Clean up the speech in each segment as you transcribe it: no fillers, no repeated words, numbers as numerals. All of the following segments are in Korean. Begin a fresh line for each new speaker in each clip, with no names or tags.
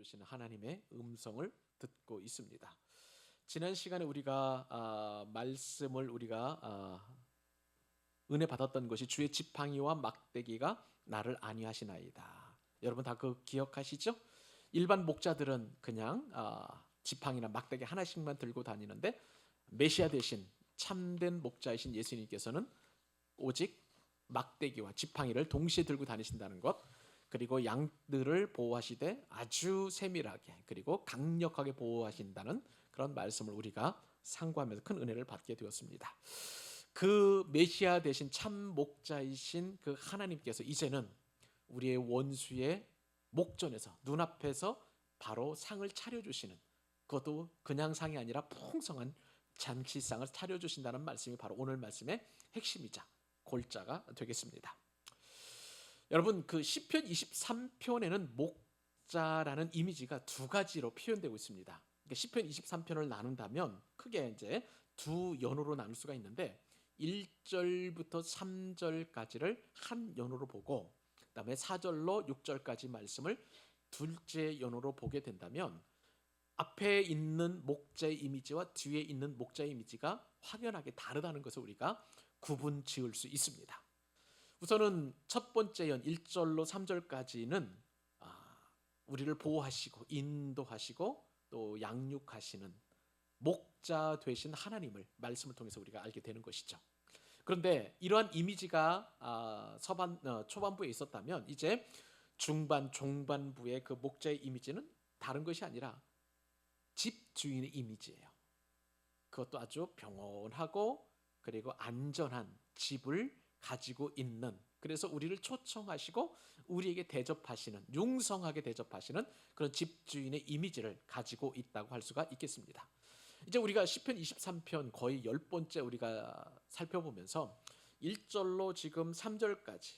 주시는 하나님의 음성을 듣고 있습니다. 지난 시간에 우리가 말씀을 은혜 받았던 것이 주의 지팡이와 막대기가 나를 안위하시나이다. 여러분 다 그 기억하시죠? 일반 목자들은 그냥 지팡이나 막대기 하나씩만 들고 다니는데 메시아 대신 참된 목자이신 예수님께서는 오직 막대기와 지팡이를 동시에 들고 다니신다는 것, 그리고 양들을 보호하시되 아주 세밀하게 그리고 강력하게 보호하신다는 그런 말씀을 우리가 상고하면서 큰 은혜를 받게 되었습니다. 그 메시아 대신 참 목자이신 그 하나님께서 이제는 우리의 원수의 목전에서 눈앞에서 바로 상을 차려주시는, 그것도 그냥 상이 아니라 풍성한 잔치상을 차려주신다는 말씀이 바로 오늘 말씀의 핵심이자 골자가 되겠습니다. 여러분, 그 시편 23편에는 목자라는 이미지가 두 가지로 표현되고 있습니다. 그러니까 시편 23편을 나눈다면 크게 이제 두 연호로 나눌 수가 있는데 1절부터 3절까지를 한 연호로 보고 그다음에 4절로 6절까지 말씀을 둘째 연호로 보게 된다면 앞에 있는 목자의 이미지와 뒤에 있는 목자의 이미지가 확연하게 다르다는 것을 우리가 구분 지을 수 있습니다. 우선은 첫 번째 연 1절로 3절까지는 우리를 보호하시고 인도하시고 또 양육하시는 목자 되신 하나님을 말씀을 통해서 우리가 알게 되는 것이죠. 그런데 이러한 이미지가 초반부에 있었다면 이제 중반, 종반부의 그 목자의 이미지는 다른 것이 아니라 집주인의 이미지예요. 그것도 아주 평온하고 그리고 안전한 집을 가지고 있는, 그래서 우리를 초청하시고 우리에게 대접하시는, 융성하게 대접하시는 그런 집주인의 이미지를 가지고 있다고 할 수가 있겠습니다. 이제 우리가 시편 23편 거의 10번째 우리가 살펴보면서 1절로 지금 3절까지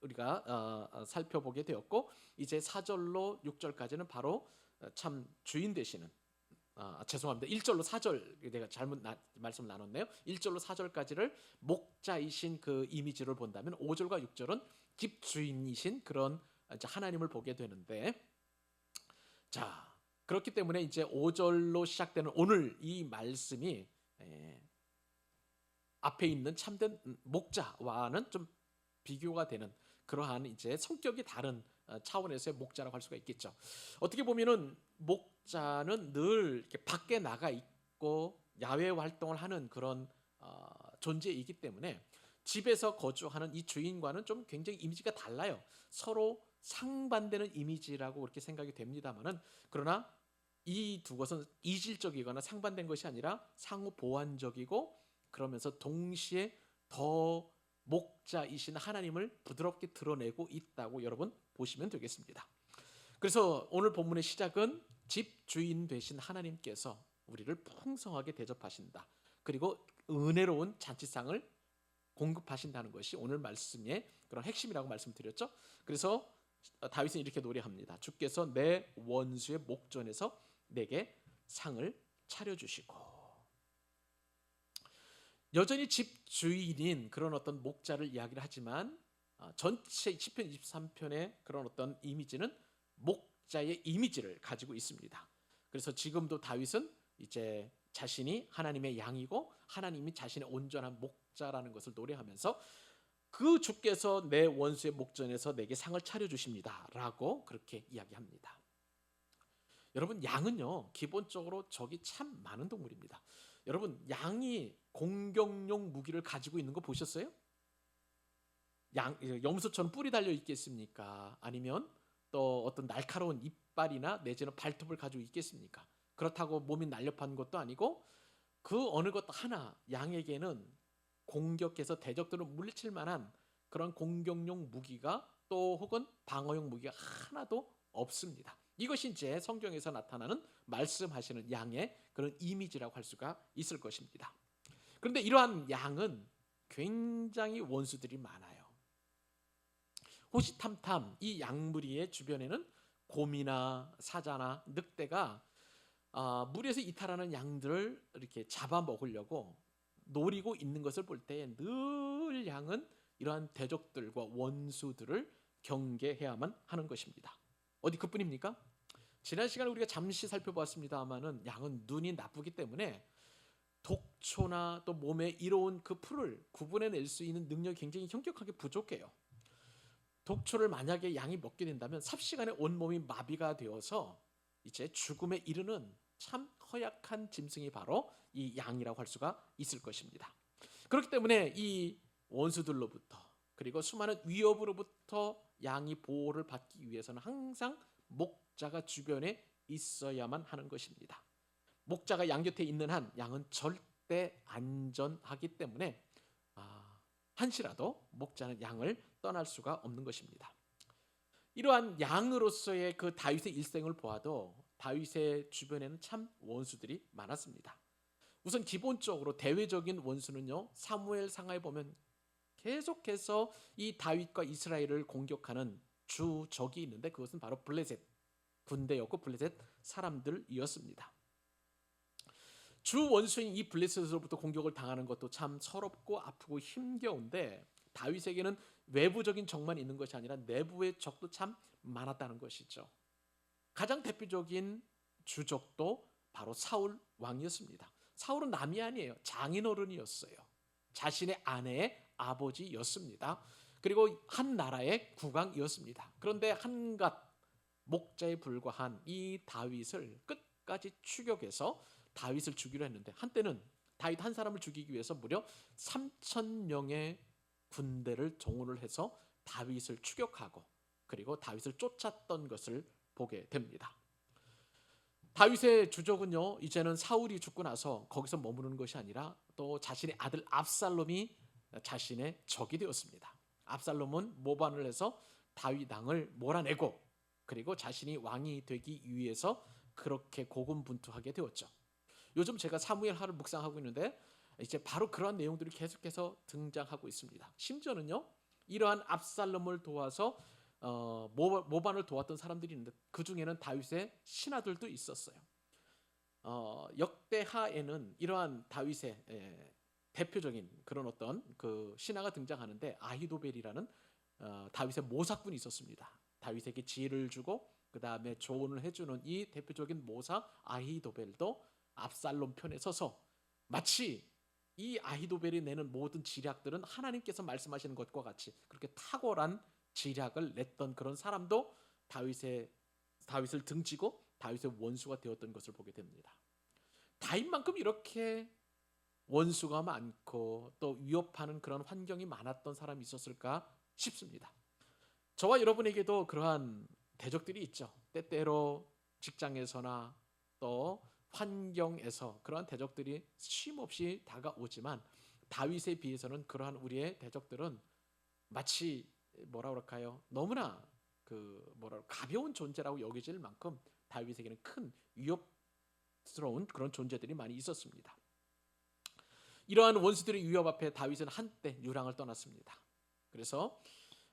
우리가 살펴보게 되었고, 이제 4절로 6절까지는 바로 참 주인 되시는, 죄송합니다. 1절로 4절 내가 잘못 말씀을 나눴네요. 1절로 4절까지를 목자이신 그 이미지를 본다면 5절과 6절은 집주인이신 그런 이제 하나님을 보게 되는데, 자, 그렇기 때문에 이제 5절로 시작되는 오늘 이 말씀이 앞에 있는 참된 목자와는 좀 비교가 되는 그러한 이제 성격이 다른 차원에서의 목자라고 할 수가 있겠죠. 어떻게 보면은 목자는 늘 이렇게 밖에 나가 있고 야외 활동을 하는 그런 존재이기 때문에 집에서 거주하는 이 주인과는 좀 굉장히 이미지가 달라요. 서로 상반되는 이미지라고 그렇게 생각이 됩니다만은, 그러나 이 두 것은 이질적이거나 상반된 것이 아니라 상호 보완적이고 그러면서 동시에 더 목자이신 하나님을 부드럽게 드러내고 있다고 여러분 보시면 되겠습니다. 그래서 오늘 본문의 시작은 집주인 되신 하나님께서 우리를 풍성하게 대접하신다, 그리고 은혜로운 잔치상을 공급하신다는 것이 오늘 말씀의 그런 핵심이라고 말씀드렸죠. 그래서 다윗은 이렇게 노래합니다. 주께서 내 원수의 목전에서 내게 상을 차려주시고. 여전히 집주인인 그런 어떤 목자를 이야기를 하지만 전체 시편 23편의 그런 어떤 이미지는 목자의 이미지를 가지고 있습니다. 그래서 지금도 다윗은 이제 자신이 하나님의 양이고 하나님이 자신의 온전한 목자라는 것을 노래하면서 그 주께서 내 원수의 목전에서 내게 상을 차려주십니다 라고 그렇게 이야기합니다. 여러분, 양은요 기본적으로 적이 참 많은 동물입니다. 여러분, 양이 공격용 무기를 가지고 있는 거 보셨어요? 염소처럼 뿔이 달려 있겠습니까? 아니면 또 어떤 날카로운 이빨이나 내지는 발톱을 가지고 있겠습니까? 그렇다고 몸이 날렵한 것도 아니고 그 어느 것 하나 양에게는 공격해서 대적들을 물리칠 만한 그런 공격용 무기가 또 혹은 방어용 무기가 하나도 없습니다. 이것이 이제 성경에서 나타나는 말씀하시는 양의 그런 이미지라고 할 수가 있을 것입니다. 그런데 이러한 양은 굉장히 원수들이 많아요. 호시탐탐 이 양무리의 주변에는 곰이나 사자나 늑대가 무리에서 이탈하는 양들을 이렇게 잡아먹으려고 노리고 있는 것을 볼 때 늘 양은 이러한 대적들과 원수들을 경계해야만 하는 것입니다. 어디 그뿐입니까? 지난 시간에 우리가 잠시 살펴보았습니다마는 양은 눈이 나쁘기 때문에 독초나 또 몸에 이로운 그 풀을 구분해낼 수 있는 능력이 굉장히 현격하게 부족해요. 독초를 만약에 양이 먹게 된다면 삽시간에 온몸이 마비가 되어서 이제 죽음에 이르는 참 허약한 짐승이 바로 이 양이라고 할 수가 있을 것입니다. 그렇기 때문에 이 원수들로부터 그리고 수많은 위협으로부터 양이 보호를 받기 위해서는 항상 목자가 주변에 있어야만 하는 것입니다. 목자가 양 곁에 있는 한 양은 절대 안전하기 때문에 한시라도 목자는 양을 떠날 수가 없는 것입니다. 이러한 양으로서의 그 다윗의 일생을 보아도 다윗의 주변에는 참 원수들이 많았습니다. 우선 기본적으로 대외적인 원수는요, 사무엘상하에 보면 계속해서 이 다윗과 이스라엘을 공격하는 주 적이 있는데 그것은 바로 블레셋 군대였고 블레셋 사람들이었습니다. 주 원수인 이 블레셋으로부터 공격을 당하는 것도 참 서럽고 아프고 힘겨운데 다윗에게는 외부적인 적만 있는 것이 아니라 내부의 적도 참 많았다는 것이죠. 가장 대표적인 주적도 바로 사울 왕이었습니다. 사울은 남이 아니에요. 장인어른이었어요. 자신의 아내의 아버지였습니다. 그리고 한 나라의 국왕이었습니다. 그런데 한갓 목자에 불과한 이 다윗을 끝까지 추격해서 다윗을 죽이려 했는데 한때는 다윗 한 사람을 죽이기 위해서 무려 3,000명의 군대를 동원을 해서 다윗을 추격하고 그리고 다윗을 쫓았던 것을 보게 됩니다. 다윗의 주적은요, 이제는 사울이 죽고 나서 거기서 머무르는 것이 아니라 또 자신의 아들 압살롬이 자신의 적이 되었습니다. 압살롬은 모반을 해서 다윗 왕을 몰아내고 그리고 자신이 왕이 되기 위해서 그렇게 고군분투하게 되었죠. 요즘 제가 사무엘하를 묵상하고 있는데 이제 바로 그러한 내용들이 계속해서 등장하고 있습니다. 심지어는요, 이러한 압살롬을 도와서 모반을 도왔던 사람들이 있는데 그 중에는 다윗의 신하들도 있었어요. 역대하에는 이러한 다윗의 대표적인 그런 어떤 그 신하가 등장하는데 아히도벨이라는 다윗의 모사꾼이 있었습니다. 다윗에게 지혜를 주고 그 다음에 조언을 해주는 이 대표적인 모사 아히도벨도 압살롬 편에 서서 마치 이 아히도벨이 내는 모든 지략들은 하나님께서 말씀하시는 것과 같이 그렇게 탁월한 지략을 냈던 그런 사람도 다윗을 등지고 다윗의 원수가 되었던 것을 보게 됩니다. 다윗만큼 이렇게 원수가 많고 또 위협하는 그런 환경이 많았던 사람이 있었을까 싶습니다. 저와 여러분에게도 그러한 대적들이 있죠. 때때로 직장에서나 또 환경에서 그러한 대적들이 쉼없이 다가오지만 다윗에 비해서는 그러한 우리의 대적들은 마치 뭐라 그럴까요? 너무나 가벼운 존재라고 여겨질 만큼 다윗에게는 큰 위협스러운 그런 존재들이 많이 있었습니다. 이러한 원수들의 위협 앞에 다윗은 한때 유랑을 떠났습니다. 그래서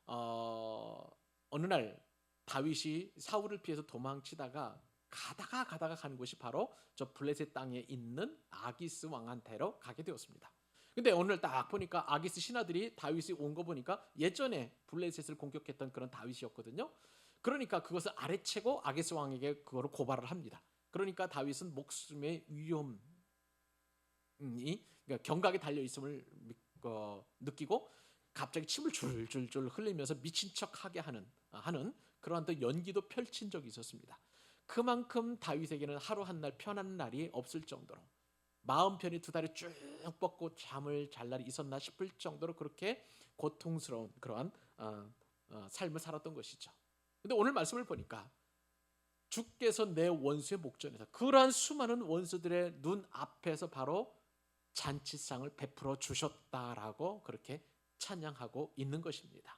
어느 날 다윗이 사울을 피해서 도망치다가 가다가 가는 곳이 바로 저 블레셋 땅에 있는 아기스 왕한테로 가게 되었습니다. 근데 오늘 딱 보니까 아기스 신하들이 다윗이 온 거 보니까 예전에 블레셋을 공격했던 그런 다윗이었거든요. 그러니까 그것을 아래채고 아기스 왕에게 그거를 고발을 합니다. 그러니까 다윗은 목숨의 위험이 그러니까 경각에 달려 있음을 느끼고 갑자기 침을 줄줄줄 흘리면서 미친 척하게 하는 그러한 또 연기도 펼친 적이 있었습니다. 그만큼 다윗에게는 하루 한 날 편한 날이 없을 정도로 마음 편히 두 다리 쭉 뻗고 잠을 잘 날이 있었나 싶을 정도로 그렇게 고통스러운 그러한 삶을 살았던 것이죠. 근데 오늘 말씀을 보니까 주께서 내 원수의 목전에서 그러한 수많은 원수들의 눈 앞에서 바로 잔치상을 베풀어 주셨다라고 그렇게 찬양하고 있는 것입니다.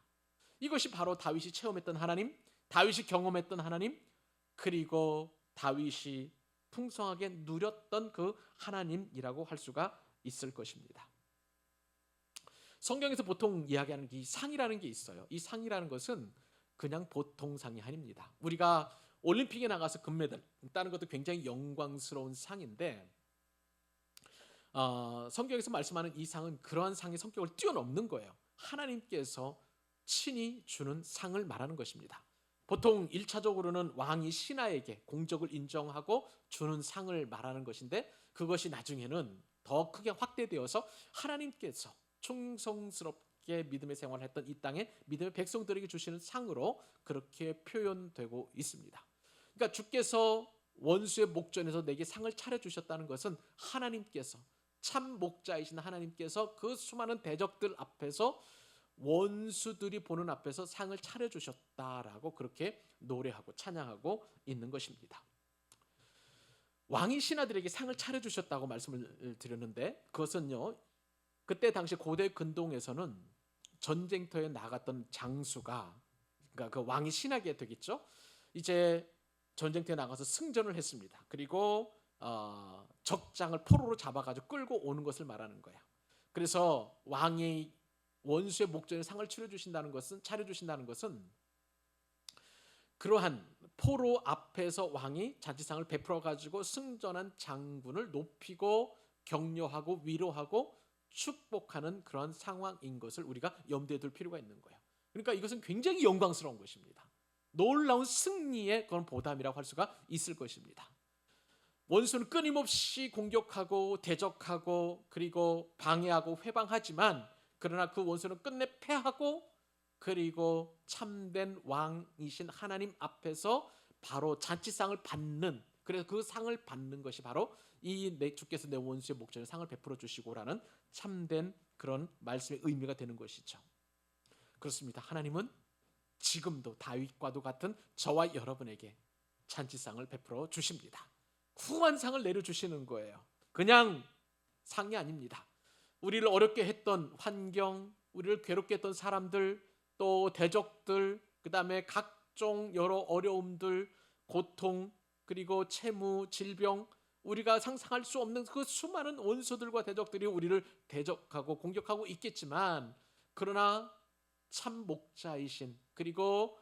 이것이 바로 다윗이 체험했던 하나님, 다윗이 경험했던 하나님, 그리고 다윗이 풍성하게 누렸던 그 하나님이라고 할 수가 있을 것입니다. 성경에서 보통 이야기하는 이 상이라는 게 있어요. 이 상이라는 것은 그냥 보통 상이 아닙니다. 우리가 올림픽에 나가서 금메달 따는 것도 굉장히 영광스러운 상인데 성경에서 말씀하는 이 상은 그러한 상의 성격을 뛰어넘는 거예요. 하나님께서 친히 주는 상을 말하는 것입니다. 보통 1차적으로는 왕이 신하에게 공적을 인정하고 주는 상을 말하는 것인데, 그것이 나중에는 더 크게 확대되어서 하나님께서 충성스럽게 믿음의 생활을 했던 이 땅의 믿음의 백성들에게 주시는 상으로 그렇게 표현되고 있습니다. 그러니까 주께서 원수의 목전에서 내게 상을 차려주셨다는 것은 하나님께서, 참 목자이신 하나님께서 그 수많은 대적들 앞에서, 원수들이 보는 앞에서 상을 차려주셨다라고 그렇게 노래하고 찬양하고 있는 것입니다. 왕이 신하들에게 상을 차려주셨다고 말씀을 드렸는데, 그것은요, 그때 당시 고대 근동에서는 전쟁터에 나갔던 장수가, 그러니까 그 왕이 신하게 되겠죠. 이제 전쟁터에 나가서 승전을 했습니다. 그리고 적장을 포로로 잡아가지고 끌고 오는 것을 말하는 거예요. 그래서 왕이 원수의 목전에 상을 차려주신다는 것은 그러한 포로 앞에서 왕이 잔치상을 베풀어 가지고 승전한 장군을 높이고 격려하고 위로하고 축복하는 그런 상황인 것을 우리가 염두에 둘 필요가 있는 거예요. 그러니까 이것은 굉장히 영광스러운 것입니다. 놀라운 승리의 그런 보담이라고 할 수가 있을 것입니다. 원수는 끊임없이 공격하고 대적하고 그리고 방해하고 회방하지만, 그러나 그 원수는 끝내 패하고, 그리고 참된 왕이신 하나님 앞에서 바로 잔치상을 받는, 그래서 그 상을 받는 것이 바로 이 내 주께서 내 원수의 목전에 상을 베풀어 주시고라는 참된 그런 말씀의 의미가 되는 것이죠. 그렇습니다. 하나님은 지금도 다윗과도 같은 저와 여러분에게 잔치상을 베풀어 주십니다. 후한 상을 내려주시는 거예요. 그냥 상이 아닙니다. 우리를 어렵게 했던 환경, 우리를 괴롭게 했던 사람들, 또 대적들, 그 다음에 각종 여러 어려움들, 고통, 그리고 채무, 질병, 우리가 상상할 수 없는 그 수많은 원수들과 대적들이 우리를 대적하고 공격하고 있겠지만, 그러나 참 목자이신, 그리고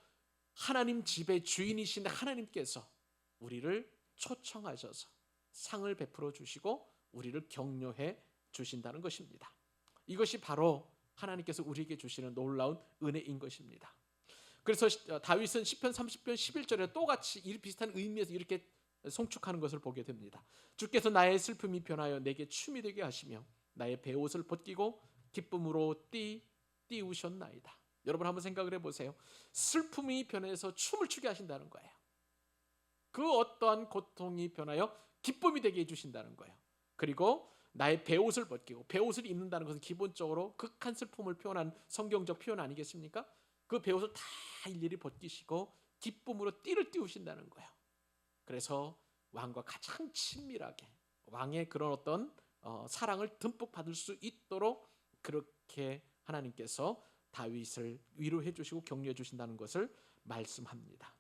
하나님 집의 주인이신 하나님께서 우리를 초청하셔서 상을 베풀어 주시고 우리를 격려해 주신다는 것입니다. 이것이 바로 하나님께서 우리에게 주시는 놀라운 은혜인 것입니다. 그래서 다윗은 시편 30편 11절에 똑같이 비슷한 의미에서 이렇게 송축하는 것을 보게 됩니다. 주께서 나의 슬픔이 변하여 내게 춤이 되게 하시며 나의 베옷을 벗기고 기쁨으로 띄우셨나이다. 여러분 한번 생각을 해보세요. 슬픔이 변해서 춤을 추게 하신다는 거예요. 그 어떠한 고통이 변하여 기쁨이 되게 해주신다는 거예요. 그리고 나의 베옷을 벗기고, 베옷을 입는다는 것은 기본적으로 극한 슬픔을 표현한 성경적 표현 아니겠습니까? 그 베옷을 다 일일이 벗기시고 기쁨으로 띠를 띄우신다는 거예요. 그래서 왕과 가장 친밀하게 왕의 그런 어떤 사랑을 듬뿍 받을 수 있도록 그렇게 하나님께서 다윗을 위로해 주시고 격려해 주신다는 것을 말씀합니다.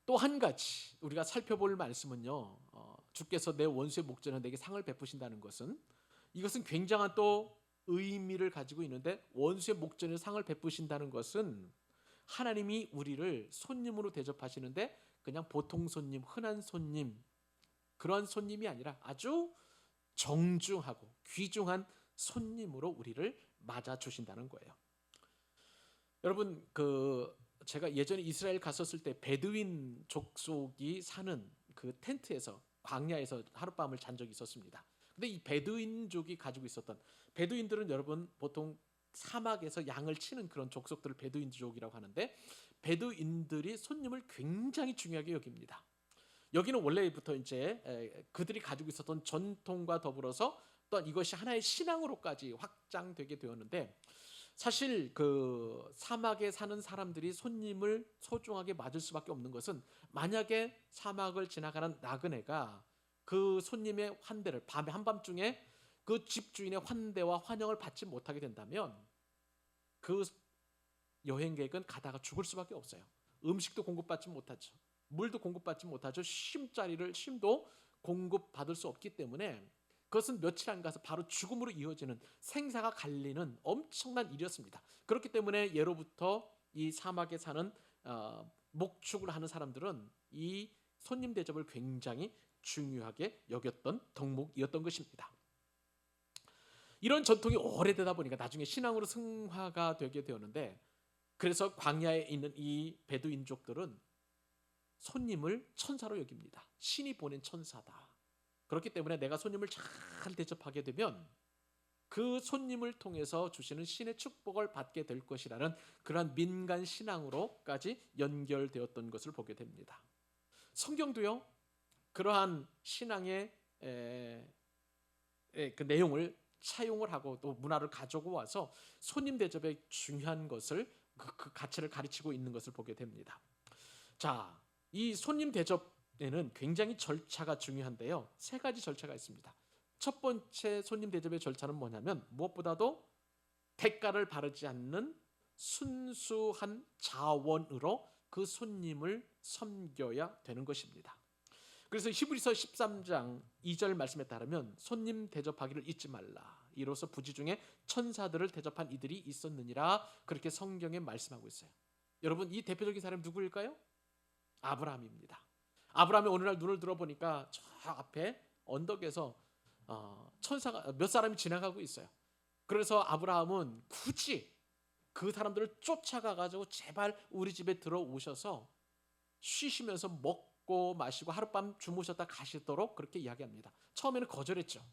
또 한 가지 우리가 살펴볼 말씀은요, 주께서 내 원수의 목전에 내게 상을 베푸신다는 것은, 이것은 굉장한 또 의미를 가지고 있는데, 원수의 목전에 상을 베푸신다는 것은 하나님이 우리를 손님으로 대접하시는데 그냥 보통 손님, 흔한 손님, 그런 손님이 아니라 아주 정중하고 귀중한 손님으로 우리를 맞아 주신다는 거예요. 여러분, 제가 예전에 이스라엘 갔었을 때 베두인 족속이 사는 그 텐트에서, 광야에서 하룻밤을 잔 적이 있었습니다. 근데 이 베두인족이 가지고 있었던, 베두인들은 여러분 보통 사막에서 양을 치는 그런 족속들을 베두인족이라고 하는데, 베두인들이 손님을 굉장히 중요하게 여깁니다. 여기는 원래부터 이제 그들이 가지고 있었던 전통과 더불어서 또 이것이 하나의 신앙으로까지 확장되게 되었는데, 사실 그 사막에 사는 사람들이 손님을 소중하게 맞을 수밖에 없는 것은, 만약에 사막을 지나가는 나그네가 그 손님의 환대를 밤에 한밤중에 그 집주인의 환대와 환영을 받지 못하게 된다면 그 여행객은 가다가 죽을 수밖에 없어요. 음식도 공급받지 못하죠. 물도 공급받지 못하죠. 쉼도 공급받을 수 없기 때문에 그것은 며칠 안 가서 바로 죽음으로 이어지는, 생사가 갈리는 엄청난 일이었습니다. 그렇기 때문에 예로부터 이 사막에 사는 목축을 하는 사람들은 이 손님 대접을 굉장히 중요하게 여겼던 덕목이었던 것입니다. 이런 전통이 오래되다 보니까 나중에 신앙으로 승화가 되게 되었는데, 그래서 광야에 있는 이 베두인족들은 손님을 천사로 여깁니다. 신이 보낸 천사다. 그렇기 때문에 내가 손님을 잘 대접하게 되면 그 손님을 통해서 주시는 신의 축복을 받게 될 것이라는 그러한 민간 신앙으로까지 연결되었던 것을 보게 됩니다. 성경도요, 그러한 신앙의 그 내용을 차용을 하고 또 문화를 가지고 와서 손님 대접의 중요한 것을 그 가치를 가르치고 있는 것을 보게 됩니다. 자, 이 손님 대접에는 굉장히 절차가 중요한데요. 세 가지 절차가 있습니다. 첫 번째 손님 대접의 절차는 뭐냐면 무엇보다도 대가를 바르지 않는 순수한 자원으로 그 손님을 섬겨야 되는 것입니다. 그래서 히브리서 13장 2절 말씀에 따르면 손님 대접하기를 잊지 말라. 이로써 부지 중에 천사들을 대접한 이들이 있었느니라. 그렇게 성경에 말씀하고 있어요. 여러분, 이 대표적인 사람이 누구일까요? 아브라함입니다. 아브라함이 어느 날 눈을 들어보니까 저 앞에 언덕에서 천사가 몇 사람이 지나가고 있어요. 그래서 아브라함은 굳이 그 사람들을 쫓아가가지고 제발 우리 집에 들어오셔서 쉬시면서 먹고 마시고 하룻밤 주무셨다 가시도록 그렇게 이야기합니다. 처음에는 거절했죠.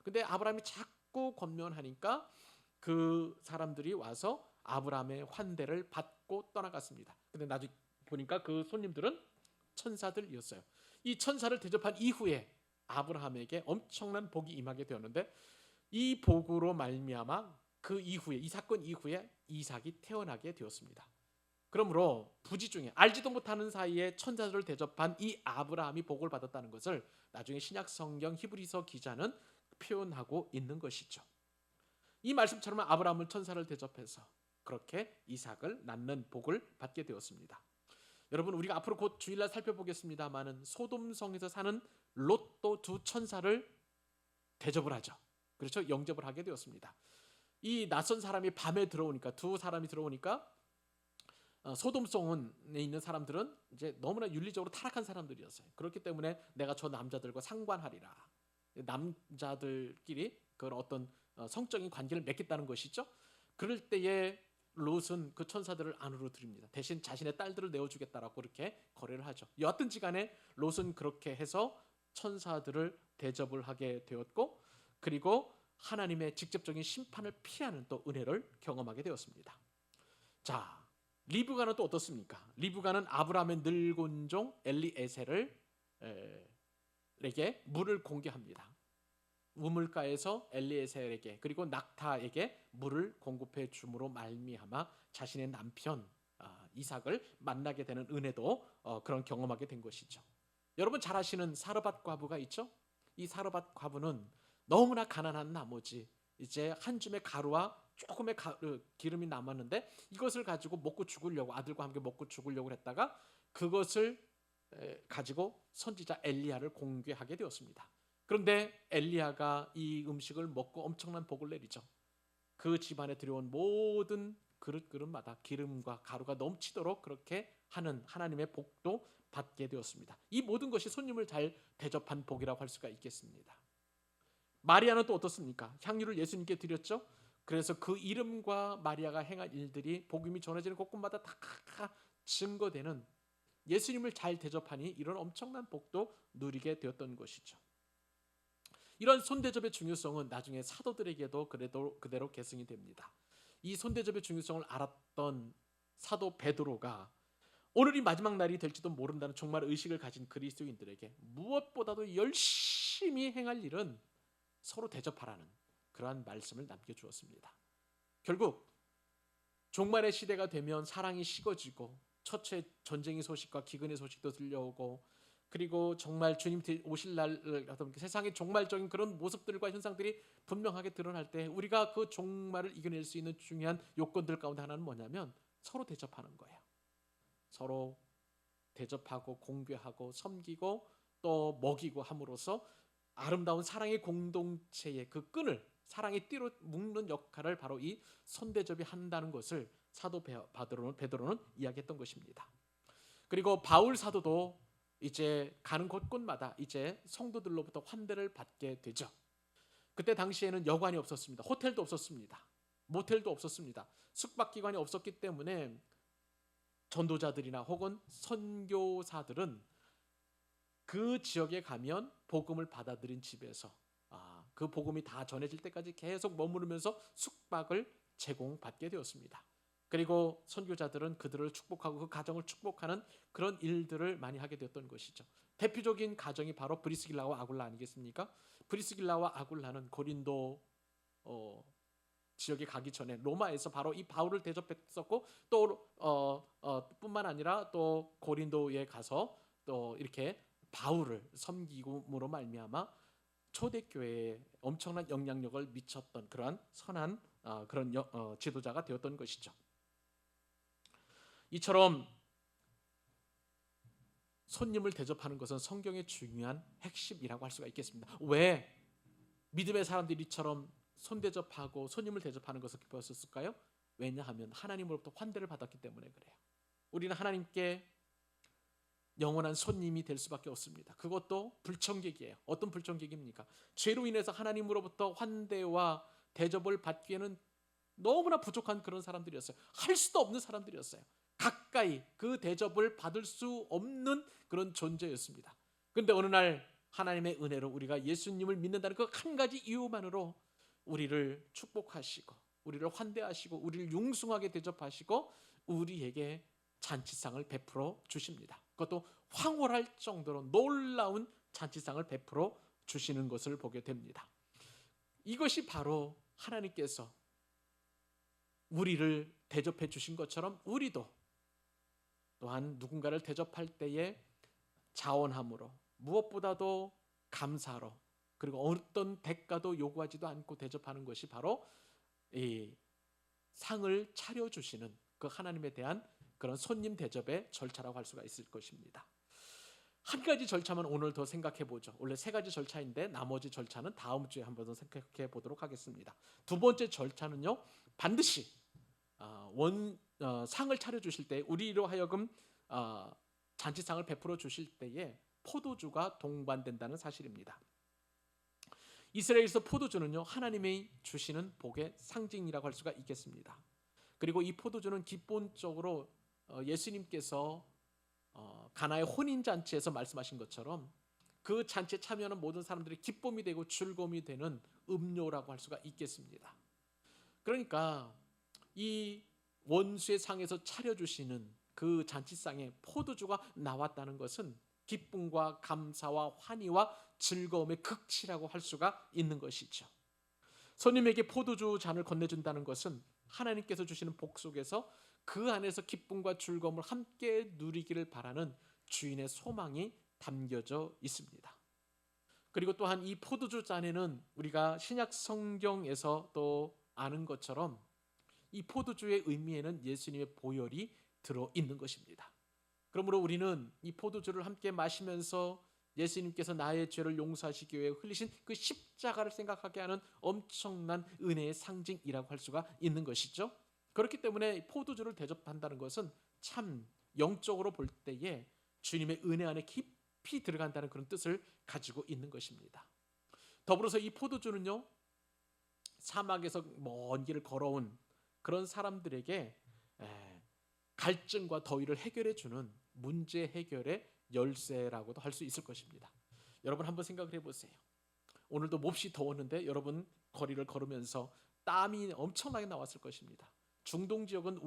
근데 아브라함이 자꾸 권면하니까 그 사람들이 와서 아브라함의 환대를 받고 떠나갔습니다. 근데 나중에 보니까 그 손님들은 천사들이었어요. 이 천사를 대접한 이후에 아브라함에게 엄청난 복이 임하게 되었는데 이 복으로 말미암아 그 이후에 이 사건 이후에 이삭이 태어나게 되었습니다. 그러므로 부지 중에 알지도 못하는 사이에 천사들을 대접한 이 아브라함이 복을 받았다는 것을 나중에 신약 성경 히브리서 기자는 표현하고 있는 것이죠. 이 말씀처럼 아브라함은 천사를 대접해서 그렇게 이삭을 낳는 복을 받게 되었습니다. 여러분, 우리가 앞으로 곧 주일날 살펴보겠습니다마는 소돔성에서 사는 롯도 두 천사를 대접을 하죠. 그렇죠? 영접을 하게 되었습니다. 이 낯선 사람이 밤에 들어오니까 두 사람이 들어오니까 소돔성에 있는 사람들은 이제 너무나 윤리적으로 타락한 사람들이었어요. 그렇기 때문에 내가 저 남자들과 상관하리라. 남자들끼리 그런 어떤 성적인 관계를 맺겠다는 것이죠. 그럴 때에 롯은 그 천사들을 안으로 들입니다. 대신 자신의 딸들을 내어주겠다라고 그렇게 거래를 하죠. 여하튼지 간에 롯은 그렇게 해서 천사들을 대접을 하게 되었고, 그리고 하나님의 직접적인 심판을 피하는 또 은혜를 경험하게 되었습니다. 자, 리브가는 또 어떻습니까? 리브가는 아브라함의 늙은 종 엘리에셀에게 물을 공개합니다. 우물가에서 엘리에셀에게 그리고 낙타에게 물을 공급해 줌으로 말미암아 자신의 남편 이삭을 만나게 되는 은혜도 그런 경험하게 된 것이죠. 여러분 잘 아시는 사르밧 과부가 있죠? 이 사르밧 과부는 너무나 가난한 나머지 이제 한 줌의 가루와 조금의 기름이 남았는데 이것을 가지고 먹고 죽으려고, 아들과 함께 먹고 죽으려고 했다가 그것을 가지고 선지자 엘리야를 공개하게 되었습니다. 그런데 엘리야가 이 음식을 먹고 엄청난 복을 내리죠. 그 집안에 들여온 모든 그릇마다 기름과 가루가 넘치도록 그렇게 하는 하나님의 복도 받게 되었습니다. 이 모든 것이 손님을 잘 대접한 복이라고 할 수가 있겠습니다. 마리아는 또 어떻습니까? 향유를 예수님께 드렸죠. 그래서 그 이름과 마리아가 행한 일들이 복음이 전해지는 곳곳마다 다 증거되는, 예수님을 잘 대접하니 이런 엄청난 복도 누리게 되었던 것이죠. 이런 손대접의 중요성은 나중에 사도들에게도 그대로 계승이 됩니다. 이 손대접의 중요성을 알았던 사도 베드로가 오늘이 마지막 날이 될지도 모른다는 정말 의식을 가진 그리스도인들에게 무엇보다도 열심히 행할 일은 서로 대접하라는 그러한 말씀을 남겨주었습니다. 결국 종말의 시대가 되면 사랑이 식어지고 처처의 전쟁의 소식과 기근의 소식도 들려오고, 그리고 정말 주님 오실 날 세상의 종말적인 그런 모습들과 현상들이 분명하게 드러날 때 우리가 그 종말을 이겨낼 수 있는 중요한 요건들 가운데 하나는 뭐냐면 서로 대접하는 거예요. 서로 대접하고 공개하고 섬기고 또 먹이고 함으로써 아름다운 사랑의 공동체의 그 끈을 사랑의 띠로 묶는 역할을 바로 이 손대접이 한다는 것을 사도 베드로는 이야기했던 것입니다. 그리고 바울 사도도 이제 가는 곳곳마다 이제 성도들로부터 환대를 받게 되죠. 그때 당시에는 여관이 없었습니다. 호텔도 없었습니다. 모텔도 없었습니다. 숙박기관이 없었기 때문에 전도자들이나 혹은 선교사들은 그 지역에 가면 복음을 받아들인 집에서 그 복음이 다 전해질 때까지 계속 머무르면서 숙박을 제공받게 되었습니다. 그리고 선교자들은 그들을 축복하고 그 가정을 축복하는 그런 일들을 많이 하게 되었던 것이죠. 대표적인 가정이 바로 브리스길라와 아굴라 아니겠습니까? 브리스길라와 아굴라는 고린도 지역에 가기 전에 로마에서 바로 이 바울을 대접했었고 또 뿐만 아니라 또 고린도에 가서 또 이렇게 바울을 섬기고으로 말미암아 초대교회에 엄청난 영향력을 미쳤던 그러한 선한 그런 지도자가 되었던 것이죠. 이처럼 손님을 대접하는 것은 성경의 중요한 핵심이라고 할 수가 있겠습니다. 왜 믿음의 사람들이 이처럼 손대접하고 손님을 대접하는 것을 기뻐했을까요? 왜냐하면 하나님으로부터 환대를 받았기 때문에 그래요. 우리는 하나님께 영원한 손님이 될 수밖에 없습니다. 그것도 불청객이에요. 어떤 불청객입니까? 죄로 인해서 하나님으로부터 환대와 대접을 받기에는 너무나 부족한 그런 사람들이었어요. 할 수도 없는 사람들이었어요. 가까이 그 대접을 받을 수 없는 그런 존재였습니다. 그런데 어느 날 하나님의 은혜로 우리가 예수님을 믿는다는 그 한 가지 이유만으로 우리를 축복하시고 우리를 환대하시고 우리를 융숭하게 대접하시고 우리에게 잔치상을 베풀어 주십니다. 그것도 황홀할 정도로 놀라운 잔치상을 베풀어 주시는 것을 보게 됩니다. 이것이 바로 하나님께서 우리를 대접해 주신 것처럼 우리도 또한 누군가를 대접할 때에 자원함으로 무엇보다도 감사로 그리고 어떤 대가도 요구하지도 않고 대접하는 것이 바로 이 상을 차려주시는 그 하나님에 대한 그런 손님 대접의 절차라고 할 수가 있을 것입니다. 한 가지 절차만 오늘 더 생각해 보죠. 원래 세 가지 절차인데 나머지 절차는 다음 주에 한번 더 생각해 보도록 하겠습니다. 두 번째 절차는요, 반드시 상을 차려주실 때 우리로 하여금 잔치상을 베풀어 주실 때에 포도주가 동반된다는 사실입니다. 이스라엘에서 포도주는요, 하나님이 주시는 복의 상징이라고 할 수가 있겠습니다. 그리고 이 포도주는 기본적으로 예수님께서 가나의 혼인잔치에서 말씀하신 것처럼 그 잔치에 참여하는 모든 사람들이 기쁨이 되고 즐거움이 되는 음료라고 할 수가 있겠습니다. 그러니까 이 원수의 상에서 차려주시는 그 잔치상에 포도주가 나왔다는 것은 기쁨과 감사와 환희와 즐거움의 극치라고 할 수가 있는 것이죠. 손님에게 포도주 잔을 건네준다는 것은 하나님께서 주시는 복 속에서 그 안에서 기쁨과 즐거움을 함께 누리기를 바라는 주인의 소망이 담겨져 있습니다. 그리고 또한 이 포도주 잔에는 우리가 신약 성경에서 또 아는 것처럼 이 포도주의 의미에는 예수님의 보혈이 들어있는 것입니다. 그러므로 우리는 이 포도주를 함께 마시면서 예수님께서 나의 죄를 용서하시기 위해 흘리신 그 십자가를 생각하게 하는 엄청난 은혜의 상징이라고 할 수가 있는 것이죠. 그렇기 때문에 포도주를 대접한다는 것은 참 영적으로 볼 때에 주님의 은혜 안에 깊이 들어간다는 그런 뜻을 가지고 있는 것입니다. 더불어서 이 포도주는요, 사막에서 먼 길을 걸어온 그런 사람들에게 갈증과 더위를 해결해 주는 문제 해결의 열쇠라고도 할 수 있을 것입니다. 여러분 한번 생각을 해보세요. 오늘도 몹시 더웠는데 여러분 거리를 걸으면서 땀이 엄청나게 나왔을 것입니다. 중동 지역은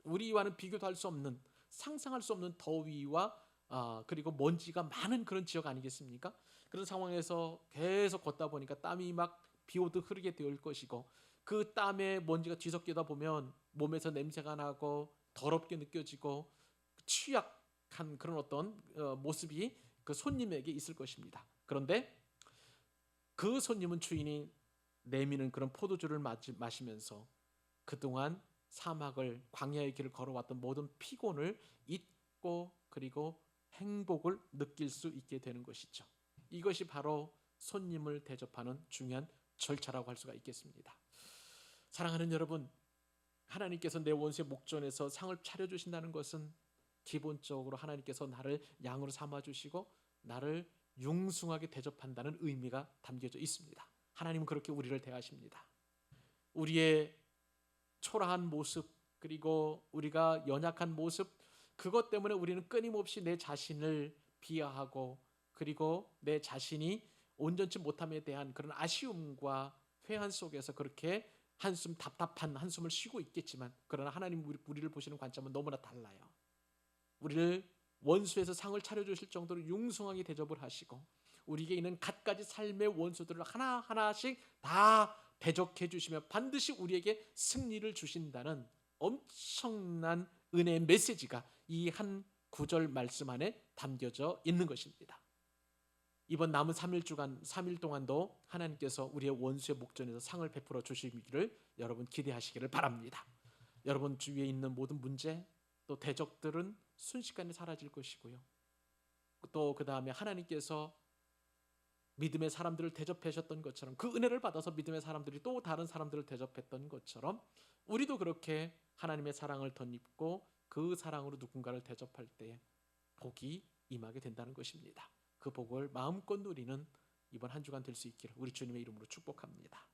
우리와는 비교도 할 수 없는, 상상할 수 없는 더위와 그리고 먼지가 많은 그런 지역 아니겠습니까? 그런 상황에서 계속 걷다 보니까 땀이 막 비 오듯 흐르게 될 것이고 그 땀에 먼지가 뒤섞이다 보면 몸에서 냄새가 나고 더럽게 느껴지고 취약한 그런 어떤 모습이 그 손님에게 있을 것입니다. 그런데 그 손님은 주인이 내미는 그런 포도주를 마시면서 그동안 사막을 광야의 길을 걸어왔던 모든 피곤을 잊고 그리고 행복을 느낄 수 있게 되는 것이죠. 이것이 바로 손님을 대접하는 중요한 절차라고 할 수가 있겠습니다. 사랑하는 여러분, 하나님께서 내 원수의 목전에서 상을 차려주신다는 것은 기본적으로 하나님께서 나를 양으로 삼아주시고 나를 융숭하게 대접한다는 의미가 담겨져 있습니다. 하나님은 그렇게 우리를 대하십니다. 우리의 초라한 모습, 그리고 우리가 연약한 모습, 그것 때문에 우리는 끊임없이 내 자신을 비하하고, 그리고 내 자신이 온전치 못함에 대한 그런 아쉬움과 회한 속에서 그렇게 답답한 한숨을 쉬고 있겠지만, 그러나 하나님 우리를 보시는 관점은 너무나 달라요. 우리를 원수에서 상을 차려주실 정도로 융숭하게 대접을 하시고, 우리에게 있는 갖가지 삶의 원수들을 하나하나씩 다 대적해 주시며 반드시 우리에게 승리를 주신다는 엄청난 은혜의 메시지가 이 한 구절 말씀 안에 담겨져 있는 것입니다. 이번 남은 3일 동안도 하나님께서 우리의 원수의 목전에서 상을 베풀어 주시기를 여러분 기대하시기를 바랍니다. 여러분 주위에 있는 모든 문제, 또 대적들은 순식간에 사라질 것이고요. 또 그 다음에 하나님께서 믿음의 사람들을 대접하셨던 것처럼, 그 은혜를 받아서 믿음의 사람들이 또 다른 사람들을 대접했던 것처럼, 우리도 그렇게 하나님의 사랑을 덧입고 그 사랑으로 누군가를 대접할 때 복이 임하게 된다는 것입니다. 그 복을 마음껏 누리는 이번 한 주간 될 수 있기를 우리 주님의 이름으로 축복합니다.